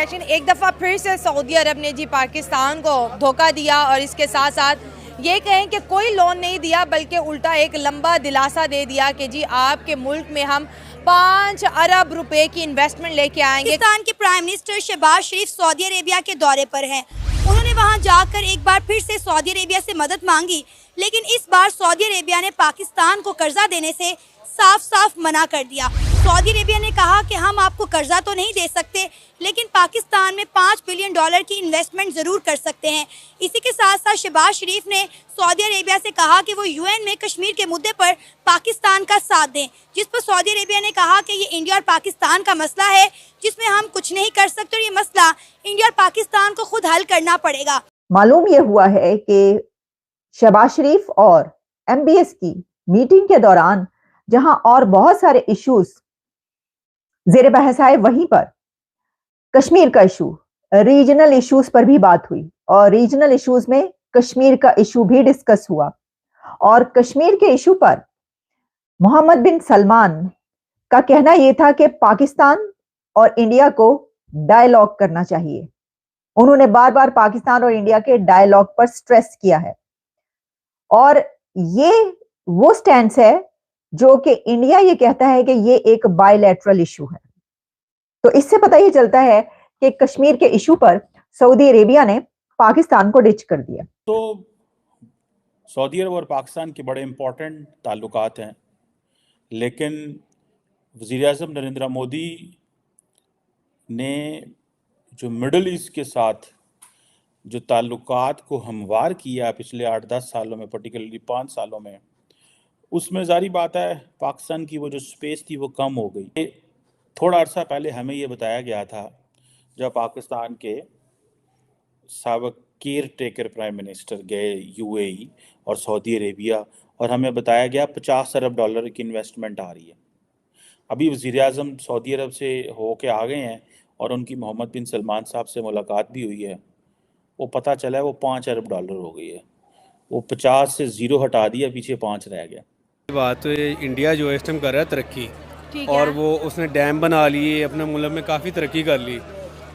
नाज़रीन, एक दफ़ा फिर से सऊदी अरब ने जी पाकिस्तान को धोखा दिया और इसके साथ साथ ये कहें कि कोई लोन नहीं दिया बल्कि उल्टा एक लंबा दिलासा दे दिया कि जी आपके मुल्क में हम 5 अरब रुपए की इन्वेस्टमेंट लेके आएंगे। पाकिस्तान के प्राइम मिनिस्टर शहबाज शरीफ सऊदी अरेबिया के दौरे पर हैं। उन्होंने वहां जाकर एक बार फिर से सऊदी अरेबिया से मदद मांगी, लेकिन इस बार सऊदी अरेबिया ने पाकिस्तान को कर्जा देने से साफ साफ मना कर दिया। सऊदी अरेबिया ने कहा कि हम आपको कर्जा तो नहीं दे सकते, लेकिन पाकिस्तान में $5 बिलियन की इन्वेस्टमेंट ज़रूर कर सकते हैं। इसी के साथ साथ शहबाज शरीफ ने सऊदी अरेबिया से कहा कि वो यूएन में कश्मीर के मुद्दे पर पाकिस्तान का साथ दें, जिस पर सऊदी अरेबिया ने कहा कि ये इंडिया और पाकिस्तान का मसला है जिसमें हम कुछ नहीं कर सकते और ये मसला इंडिया और पाकिस्तान को खुद हल करना पड़ेगा। मालूम ये हुआ है कि शहबाज शरीफ और MBS की मीटिंग के दौरान जहां और बहुत सारे इश्यूज जेर बहस आए, वहीं पर कश्मीर का इशू, रीजनल इश्यूज पर भी बात हुई और रीजनल इश्यूज में कश्मीर का इशू भी डिस्कस हुआ। और कश्मीर के इशू पर मोहम्मद बिन सलमान का कहना यह था कि पाकिस्तान और इंडिया को डायलॉग करना चाहिए। उन्होंने बार बार पाकिस्तान और इंडिया के डायलॉग पर स्ट्रेस किया है और ये वो स्टैंड है जो कि इंडिया ये कहता है कि ये एक बायलैटरल इशू है। तो इससे पता ये चलता है कि कश्मीर के इशू पर सऊदी अरेबिया ने पाकिस्तान को डिच कर दिया। तो सऊदी अरब और पाकिस्तान के बड़े इंपॉर्टेंट ताल्लुकात हैं, लेकिन वज़ीर-ए-आज़म नरेंद्र मोदी ने जो मिडल ईस्ट के साथ जो ताल्लुकात को हमवार किया पिछले 8-10 सालों में, पर्टिकुलरली 5 सालों में, उसमें जारी बात है पाकिस्तान की वो जो स्पेस थी वो कम हो गई। थोड़ा अर्सा पहले हमें ये बताया गया था जब पाकिस्तान के साबिक़ केयर टेकर प्राइम मिनिस्टर गए UAE और सऊदी अरेबिया, और हमें बताया गया $50 अरब की इन्वेस्टमेंट आ रही है। अभी वज़ीर-ए-आज़म सऊदी अरब से होके आ गए हैं और उनकी मोहम्मद बिन सलमान साहब से मुलाकात भी हुई है। वो पता चला है वो $5 अरब हो गई है। वो 50 से 0 हटा दिया, पीछे 5 रह गया। बात तो इंडिया जो है इस टाइम कर रहा है तरक्की, और वो उसने डैम बना लिए, अपने मुल्क में काफ़ी तरक्की कर ली,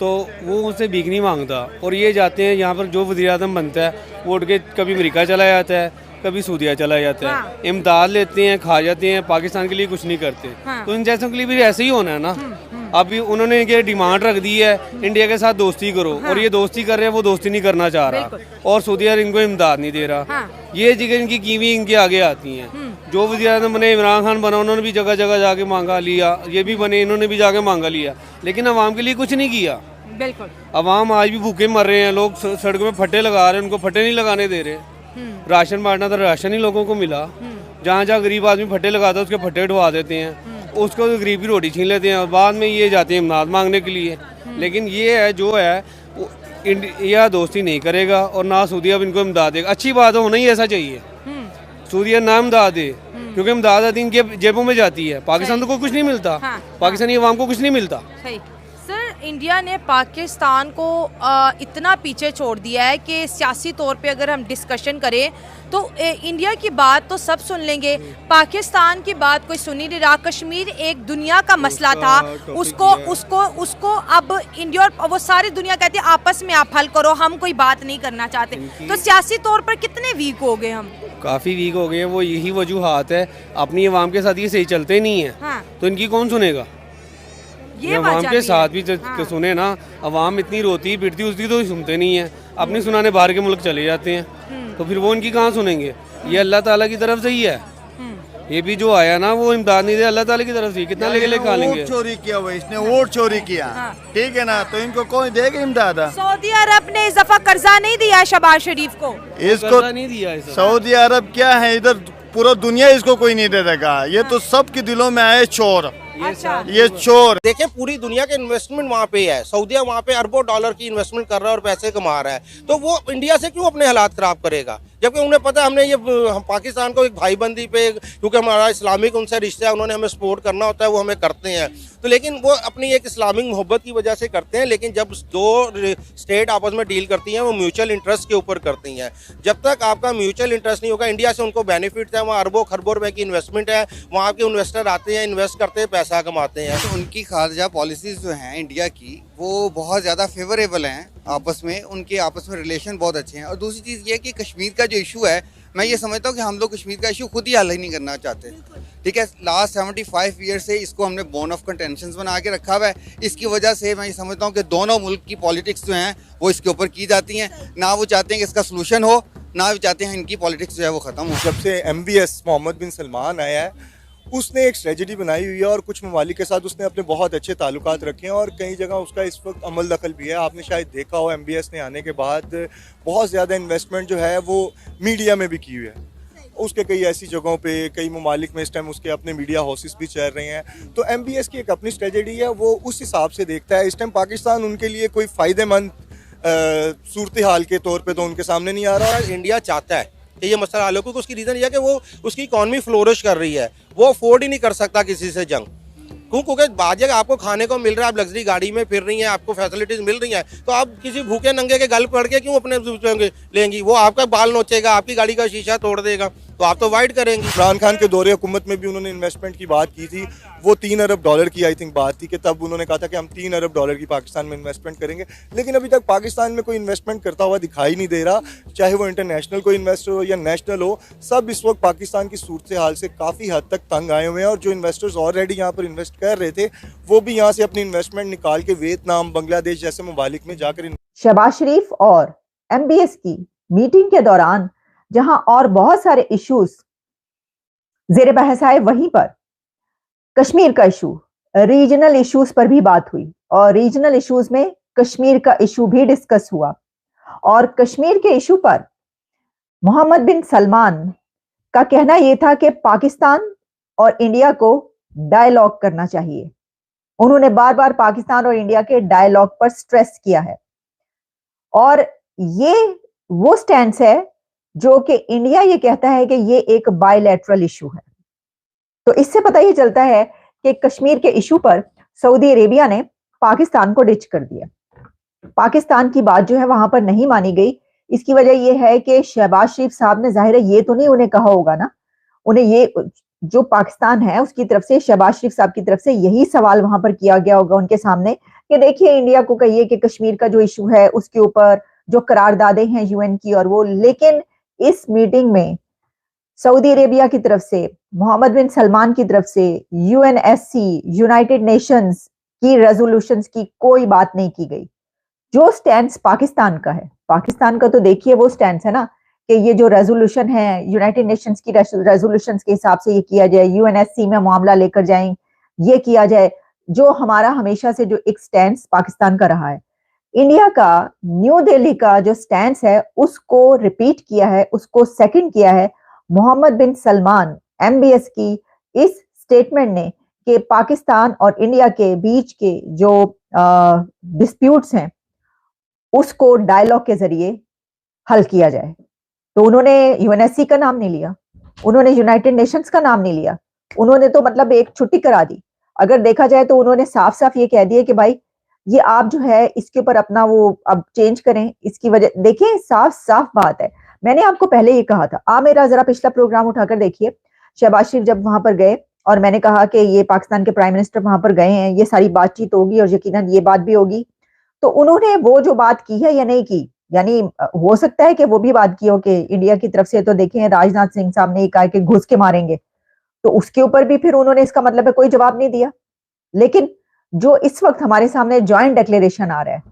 तो वो उससे भीख नहीं मांगता। और ये जाते हैं यहाँ पर जो वज़ीर-ए-आज़म बनता है वो उठ के कभी अमेरिका चला जाता है, कभी सऊदीया चला जाता है, इमदाद लेते हैं, खा जाते हैं, पाकिस्तान के लिए कुछ नहीं करते। तो इन जैसों के लिए भी ऐसे ही होना है ना। अभी उन्होंने ये डिमांड रख दी है इंडिया के साथ दोस्ती करो, और ये दोस्ती कर रहे हैं, वो दोस्ती नहीं करना चाह रहा, और सऊदी अरब इनको इमदाद नहीं दे रहा। ये जगह इनकी कीवी इनके आगे आती हैं। जो वज़ीर-ए-आज़म बने, इमरान खान बना, उन्होंने भी जगह जगह जाके मांगा लिया, ये भी बने, इन्होंने भी जाके मांगा लिया, लेकिन अवाम के लिए कुछ नहीं किया। बिल्कुल, अवाम आज भी भूखे मर रहे हैं, लोग सड़कों में फट्टे लगा रहे हैं, उनको फट्टे नहीं लगाने दे रहे। राशन बांटना था, राशन ही लोगों को मिला। जहाँ जहाँ गरीब आदमी फट्टे लगाता है उसके फट्टे उठवा देते हैं, उसको तो गरीब की रोटी छीन लेते हैं, और बाद में ये जाते हैं इमदाद मांगने के लिए। लेकिन ये है जो है इंडिया दोस्ती नहीं करेगा और ना सऊदी अरब इनको इमदाद देगा। अच्छी बात है, होना ही ऐसा चाहिए। सऊदी अरब ना इमदाद दे, क्योंकि इमदाद आती इनके जेबों में जाती है, पाकिस्तान को कुछ नहीं मिलता, पाकिस्तानी अवाम को कुछ नहीं मिलता। सर, इंडिया ने पाकिस्तान को इतना पीछे छोड़ दिया है कि सियासी तौर पे अगर हम डिस्कशन करें तो इंडिया की बात तो सब सुन लेंगे, पाकिस्तान की बात कोई सुन ही नहीं रहा। कश्मीर एक दुनिया का मसला था, उसको अब इंडिया और वो सारी दुनिया कहती है आपस में आप हल करो, हम कोई बात नहीं करना चाहते। तो सियासी तौर पर कितने वीक हो गए हम? काफ़ी वीक हो गए हैं। वो यही वजूहात है, अपनी अवाम के साथ ये सही चलते ही नहीं है, तो इनकी कौन सुनेगा? ये अवाम के साथ भी सुने ना, अवाम इतनी रोती पिटती उसकी तो सुनते नहीं है, अपनी सुनाने बाहर के मुल्क चले जाते हैं, तो फिर वो इनकी कहाँ सुनेंगे? ये अल्लाह ताला की तरफ से ही है। ये भी जो आया ना वो इमदाद नहीं दे, अल्लाह ताला की तरफ से। कितना लेके खा लेंगे? चोरी किया हुआ, इसने वोट चोरी किया, ठीक है ना, तो इनको कौन देगा इमदाद? सऊदी अरब ने इस दफा कर्जा नहीं दिया शहबाज शरीफ को, इसको नहीं दिया। सऊदी अरब क्या है, इधर पूरा दुनिया इसको कोई नहीं दे देगा। ये तो सबके दिलों में आए चोर। ये चोर देखें, पूरी दुनिया के इन्वेस्टमेंट वहाँ पे है। सऊदीया वहाँ पे अरबों डॉलर की इन्वेस्टमेंट कर रहा है और पैसे कमा रहा है, तो वो इंडिया से क्यों अपने हालात खराब करेगा? जबकि उन्हें पता हमने ये पाकिस्तान को एक भाईबंदी पे, क्योंकि हमारा इस्लामिक उनसे रिश्ता है, उन्होंने हमें सपोर्ट करना होता है, वो हमें करते हैं। तो लेकिन वो अपनी एक इस्लामिक मोहब्बत की वजह से करते हैं, लेकिन जब दो स्टेट आपस में डील करती हैं वो म्यूचुअल इंटरेस्ट के ऊपर करती हैं। जब तक आपका म्यूचुअल इंटरेस्ट नहीं होगा, इंडिया से उनको बेनिफिट है, वहाँ अरबों खरबों रुपए की इन्वेस्टमेंट है, वहाँ के इन्वेस्टर आते हैं, इन्वेस्ट करते हैं, पैसा कमाते हैं। तो उनकी खारजा पॉलिसीज जो हैं इंडिया की, वो बहुत ज़्यादा फेवरेबल हैं आपस में, उनके आपस में रिलेशन बहुत अच्छे हैं। और दूसरी चीज़ ये कि कश्मीर का जो इशू है, मैं ये समझता हूँ कि हम लोग कश्मीर का इशू खुद ही हल ही नहीं करना चाहते। ठीक है, लास्ट 75 ईयर से इसको हमने बोन ऑफ कंटेंशन बना के रखा हुआ है। इसकी वजह से मैं ये समझता हूँ कि दोनों मुल्क की पॉलिटिक्स जो हैं वो इसके ऊपर की जाती हैं। ना वो चाहते हैं कि इसका सोल्यूशन हो, ना वो चाहते हैं इनकी पॉलिटिक्स जो है वो ख़त्म हो। जब से MBS मोहम्मद बिन सलमान आया है, उसने एक स्ट्रेटजी बनाई हुई है और कुछ ममालिक के साथ उसने अपने बहुत अच्छे ताल्लुकात रखे हैं और कई जगह उसका इस वक्त अमल दखल भी है। आपने शायद देखा हो MBS ने आने के बाद बहुत ज़्यादा इन्वेस्टमेंट जो है वो मीडिया में भी की हुई है। उसके कई ऐसी जगहों पे कई ममालिक में इस टाइम उसके अपने मीडिया हाउसेस भी चल रहे हैं। तो MBS की एक अपनी स्ट्रेटजी है, वो उस हिसाब से देखता है। इस टाइम पाकिस्तान उनके लिए कोई फ़ायदेमंद सूरत हाल के तौर पे तो उनके सामने नहीं आ रहा। इंडिया चाहता है कि ये मसला हल हो, क्योंकि उसकी रीज़न ये है कि वो उसकी इकॉनमी फ्लोरिश कर रही है, वो अफोर्ड ही नहीं कर सकता किसी से जंग। क्योंकि बाद जगह आपको खाने को मिल रहा है, आप लग्जरी गाड़ी में फिर रही हैं, आपको फैसिलिटीज़ मिल रही हैं, तो आप किसी भूखे नंगे के गल पड़ के क्यों अपने लेंगी? वो आपका बाल नोचेगा, आपकी गाड़ी का शीशा तोड़ देगा, तो आप तो वाइड करेंगे। इमरान खान के दौरे हुकूमत में भी उन्होंने इन्वेस्टमेंट की बात की थी। वो $3 अरब की आई थिंक बात थी कि तब उन्होंने कहा था कि हम $3 अरब की पाकिस्तान में इन्वेस्टमेंट करेंगे। लेकिन अभी तक पाकिस्तान में कोई इन्वेस्टमेंट करता हुआ दिखाई नहीं दे रहा, चाहे वो इंटरनेशनल कोई इन्वेस्टर हो या नेशनल हो। सब इस वक्त पाकिस्तान की सूरत हाल से काफ़ी हद तक तंग आए हुए हैं और जो इन्वेस्टर्स ऑलरेडी यहाँ पर इन्वेस्ट कर रहे थे वो भी यहाँ से अपनी इन्वेस्टमेंट निकाल के वियतनाम, बांग्लादेश जैसे ममालिक में जाकर। शहबाज शरीफ और MBS की मीटिंग के दौरान जहां और बहुत सारे इश्यूज जेर बहस आए, वहीं पर कश्मीर का इशू, रीजनल इश्यूज पर भी बात हुई और रीजनल इश्यूज में कश्मीर का इशू भी डिस्कस हुआ। और कश्मीर के इशू पर मोहम्मद बिन सलमान का कहना यह था कि पाकिस्तान और इंडिया को डायलॉग करना चाहिए। उन्होंने बार बार पाकिस्तान और इंडिया के डायलॉग पर स्ट्रेस किया है और ये वो स्टैंड है जो कि इंडिया ये कहता है कि ये एक बायलैटरल इशू है। तो इससे पता ये चलता है कि कश्मीर के इशू पर सऊदी अरेबिया ने पाकिस्तान को डिच कर दिया। पाकिस्तान की बात जो है वहां पर नहीं मानी गई। इसकी वजह यह है कि शहबाज शरीफ साहब ने, जाहिर है ये तो नहीं उन्हें कहा होगा ना, उन्हें ये जो पाकिस्तान है उसकी तरफ से, शहबाज शरीफ साहब की तरफ से यही सवाल वहां पर किया गया होगा उनके सामने कि देखिए इंडिया को कहिए कि कश्मीर का जो इशू है उसके ऊपर जो करारदादें हैं UN की और वो। लेकिन इस मीटिंग में सऊदी अरेबिया की तरफ से, मोहम्मद बिन सलमान की तरफ से, UNSC, यूनाइटेड नेशंस की रेजोल्यूशंस की कोई बात नहीं की गई। जो स्टैंड पाकिस्तान का है, पाकिस्तान का तो देखिए वो स्टैंड है ना कि ये जो रेजोल्यूशन है यूनाइटेड नेशंस की रेजोल्यूशंस के हिसाब से ये किया जाए, UNSC में मामला लेकर जाएं, ये किया जाए, जो हमारा हमेशा से जो एक स्टैंड पाकिस्तान का रहा है। इंडिया का न्यू दिल्ली का जो स्टैंड है उसको रिपीट किया है, उसको सेकंड किया है मोहम्मद बिन सलमान MBS की इस स्टेटमेंट ने कि पाकिस्तान और इंडिया के बीच के जो डिस्प्यूट्स हैं उसको डायलॉग के जरिए हल किया जाए। तो उन्होंने UNSC का नाम नहीं लिया, उन्होंने यूनाइटेड नेशंस का नाम नहीं लिया, उन्होंने तो मतलब एक छुट्टी करा दी। अगर देखा जाए तो उन्होंने साफ साफ ये कह दिया कि भाई ये आप जो है इसके ऊपर अपना वो अब चेंज करें। इसकी वजह देखिए, साफ साफ बात है। मैंने आपको पहले ये कहा था, आप मेरा जरा पिछला प्रोग्राम उठाकर देखिए, शहबाज शरीफ जब वहां पर गए और मैंने कहा कि ये पाकिस्तान के प्राइम मिनिस्टर वहां पर गए हैं, ये सारी बातचीत होगी और यकीनन ये बात भी होगी। तो उन्होंने वो जो बात की है या नहीं की, यानी हो सकता है कि वो भी बात की हो कि इंडिया की तरफ से तो देखें राजनाथ सिंह साहब ने कहा कि घुस के मारेंगे, तो उसके ऊपर भी फिर उन्होंने इसका मतलब है कोई जवाब नहीं दिया। लेकिन जो इस वक्त हमारे सामने ज्वाइंट डिक्लेरेशन आ रहा है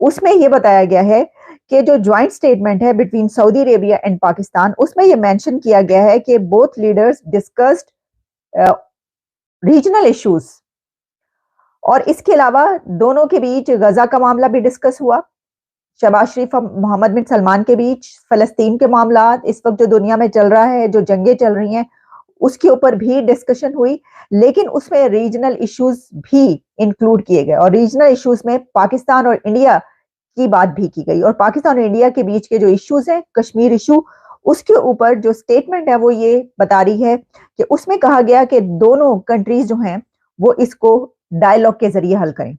उसमें यह बताया गया है कि जो ज्वाइंट स्टेटमेंट है between Saudi Arabia and Pakistan, उसमें यह मेंशन किया गया है कि both leaders discussed regional issues और इसके अलावा दोनों के बीच गजा का मामला भी डिस्कस हुआ। शहबाज शरीफ और मोहम्मद बिन सलमान के बीच फलस्तीन के मामला, इस वक्त जो दुनिया में चल रहा है, जो जंगें चल रही हैं, उसके ऊपर भी डिस्कशन हुई। लेकिन उसमें रीजनल इश्यूज भी इंक्लूड किए गए और रीजनल इश्यूज में पाकिस्तान और इंडिया की बात भी की गई। और पाकिस्तान और इंडिया के बीच के जो इश्यूज हैं, कश्मीर इशू, उसके ऊपर जो स्टेटमेंट है वो ये बता रही है कि उसमें कहा गया कि दोनों कंट्रीज जो हैं वो इसको डायलॉग के जरिए हल करें।